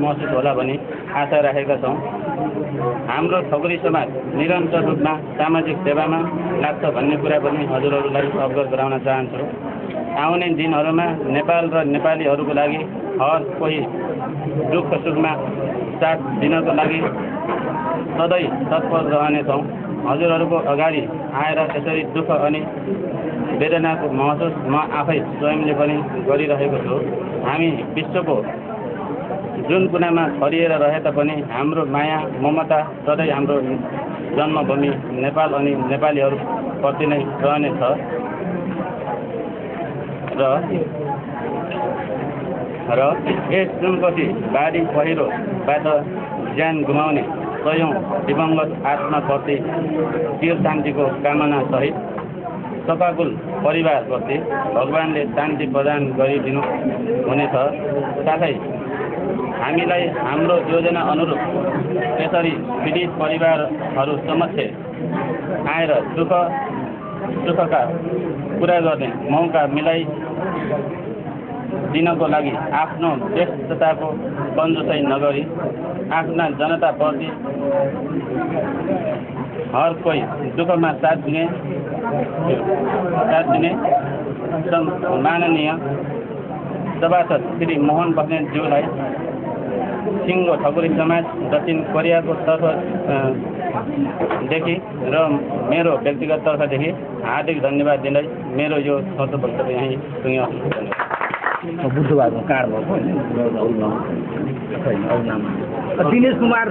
महसुस होला भन्ने आशा राखेका छौँ। हाम्रो ठकुरी समाज निरन्तर रूपमा सामाजिक सेवामा लाग्छ भन्ने कुरा पनि हजुरहरूलाई अवगत गराउन चाहन्छु। आउने दिनहरूमा नेपाल र नेपालीहरूको लागि हर कोही दुःख सुखमा साथ दिनको लागि सधैँ तत्पर रहनेछौँ। हजुरहरूको अगाडि आएर यसरी दुःख अनि वेदनाको महसुस म आफै स्वयंले पनि गरिरहेको छु। हामी विश्वको जुन कुनामा छरिएर रहे तापनि हाम्रो माया ममता सधैँ हाम्रो जन्मभूमि नेपाल अनि नेपालीहरूप्रति नै रहनेछ र यस जुनपछि बाढी पहिरोबाट ज्यान गुमाउने सयौं दिवंगत आत्माप्रति चिर शान्तिको कामना सहित सपाकुल परिवारप्रति भगवानले शान्ति प्रदान गरिदिनु हुनेछ। साथै हामीलाई हाम्रो योजना अनुरूप यसरी पीडित परिवारहरू समक्ष आएर सुखका कुरा गर्ने मौका मिलाई दिनको लागि आफ्नो व्यस्तताको कन्जुसाइ नगरी आफ्ना जनताप्रति हर कोही दुःखमा साथ दिने माननीय सभासद श्री मोहन बस्नेतज्यूलाई सिङ्गो ठकुरी समाज दक्षिण कोरियाको तर्फदेखि र मेरो व्यक्तिगत तर्फदेखि हार्दिक धन्यवाद दिँदै मेरो यो छोटो वक्तव्य यहीँ टुङ्ग्याउँछु। बुद्धबादमा कार्ड भएको दिनेश कुमार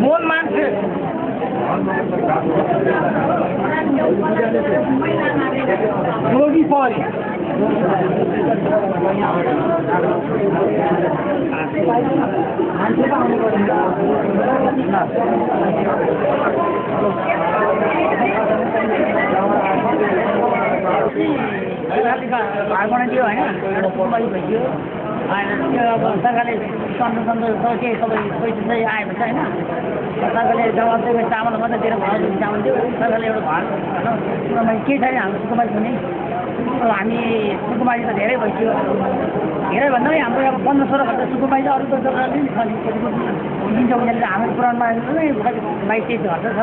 मोहन मान्छे योगी परी बनाइदियो होइन भइदियो त्यो अब सरकारले सबै पैसा आएपछि होइन सरकारले जवाब दिएको चामल मात्रै दिएर भयो चामल दियो सरकारले एउटा घर के छैन हाम्रो सुकुमारी पनि हामी सुकुमारी त धेरै भइसक्यो धेरै भन्दा पनि हाम्रो अब 15-16 घन्टा सुकुमारी अरू त सरकारले दिन्छ उनीहरूले हाम्रो पुराणमा 22-23 घन्टा छ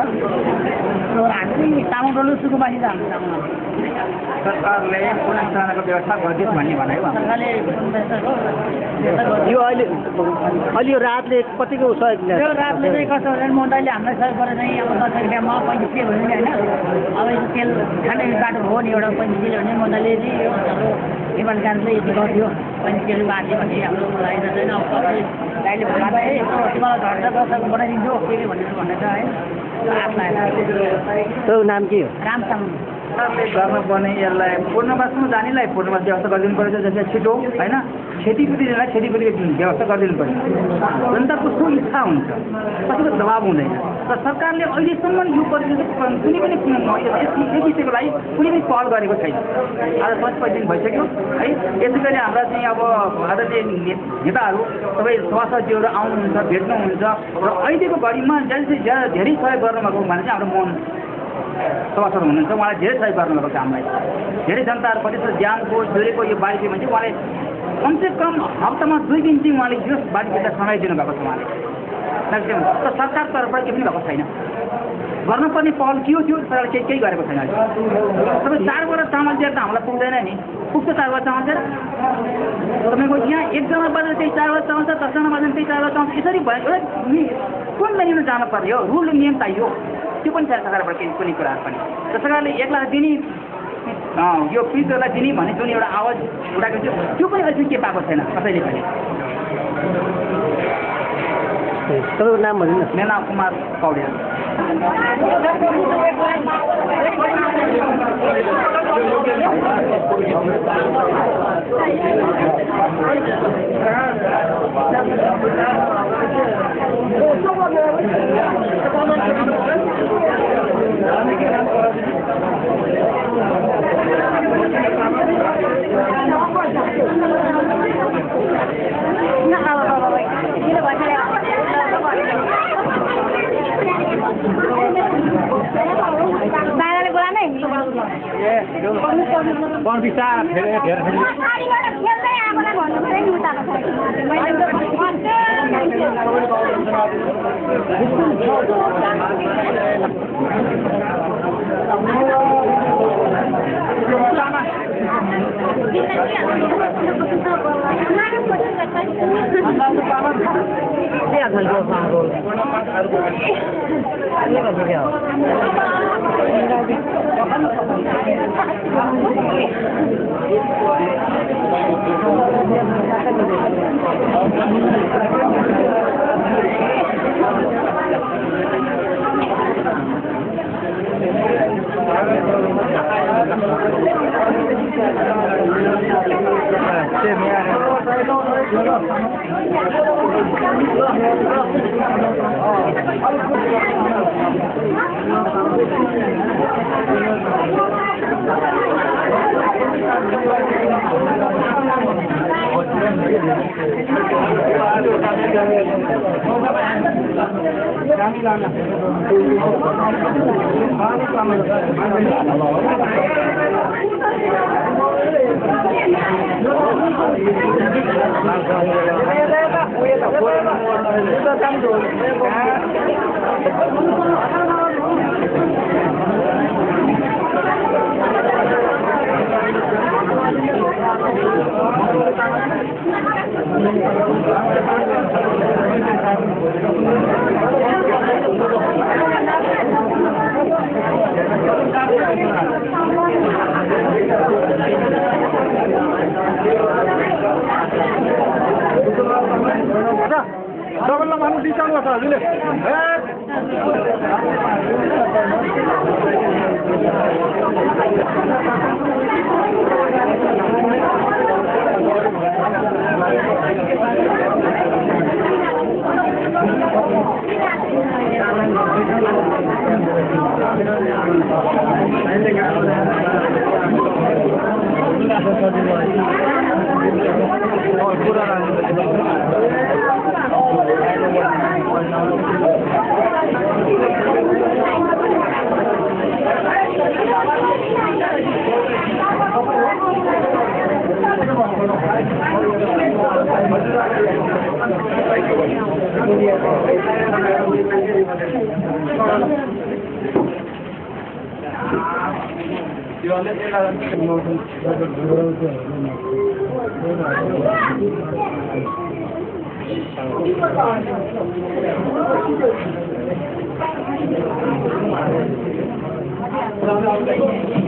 हामी चामल डल्लो सुकुमारी त हाम्रो चामल सरकारले पुनर्स्थानको व्यवस्था गरिदियोस् भन्ने भनेको सरकारले यो अहिले यो रातले कतिको सहयोग यो रातले चाहिँ कस्तो भने मन्त्रीले हामीलाई सहयोग गरेर चाहिँ अब 10 रुपियाँमा 35 भने होइन अब यो तेल खाने बाटो हो नि एउटा 35 भने मन्त्रीले चाहिँ यो नेपाल गान्धीले यति गरिदियो 35 बाटो भने हाम्रो लागि छैन अब सबैले भन्दा तिमीलाई झट्ट 10 बनाइदिन्छु के भनेर है त्यो नाम के हो रामसाङ गर्नुपर्ने यसलाई पूर्णवासमा जानेलाई पूर्णवास व्यवस्था गरिदिनु पर्छ जस्तै छिटो होइन क्षतिपूर्तिलाई क्षतिपूर्तिको व्यवस्था गरिदिनु पर्छ जनताको सो इच्छा हुन्छ कसैको दबाब हुँदैन र सरकारले अहिलेसम्म यो कुनै पनि यो विषयको लागि कुनै पनि पहल गरेको छैन। आज 5 दिन भइसक्यो है। यसै गरी हाम्रा चाहिँ अब आदरणीय नेताहरू सबै सभासदहरू आउनुहुन्छ भेट्नुहुन्छ र अहिलेको घडीमा ज्यादा धेरै सहयोग गर्नुभएको भने चाहिँ हाम्रो मोहन सभासद हुनुहुन्छ उहाँलाई धेरै सहयोग गर्नुभएको छ हामीलाई धेरै जनताहरूप्रति ज्यानको जोडेको यो बाढी भने चाहिँ उहाँले कमसेकम हप्तामा 2 दिन चाहिँ उहाँले यो बाढीभित्र समाइदिनु भएको छ उहाँले तर सरकार तर्फबाट केही पनि भएको छैन। गर्नुपर्ने पहल के हो त्यो सरकारले केही गरेको छैन। तपाईँ 4 बोरा चामल दिएर त हामीलाई पुग्दैन नि पुग्छ 4 बोरा चामल दिएर तपाईँको यहाँ 1 जना बजेर त्यही 4 बोरा चामल छ 10 जना बजेर त्यही 4 बोरा चामल यसरी भयो एउटा कुन मेन्युमा जानु पर्ने हो रुल नियम चाहियो त्यो पनि छ सरकारबाट कुनै कुराहरू पनि र सरकारले 1 लाख दिने यो पीडितहरूलाई दिने भन्ने जुन एउटा आवाज उठाएको थियो त्यो पनि अहिले के पाएको छैन कसैले पनि। तपाईँको नाम भन्नु न। मेरो नाम कुमार पौडेल। बाहिरले बोला नै कौन पिसा फेरि खेल्दै आएकोलाई भन्नु पऱ्यो नि डबल मानु डिस्काउन्ट गर्छ हजुरले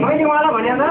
मैले उहाँलाई भने त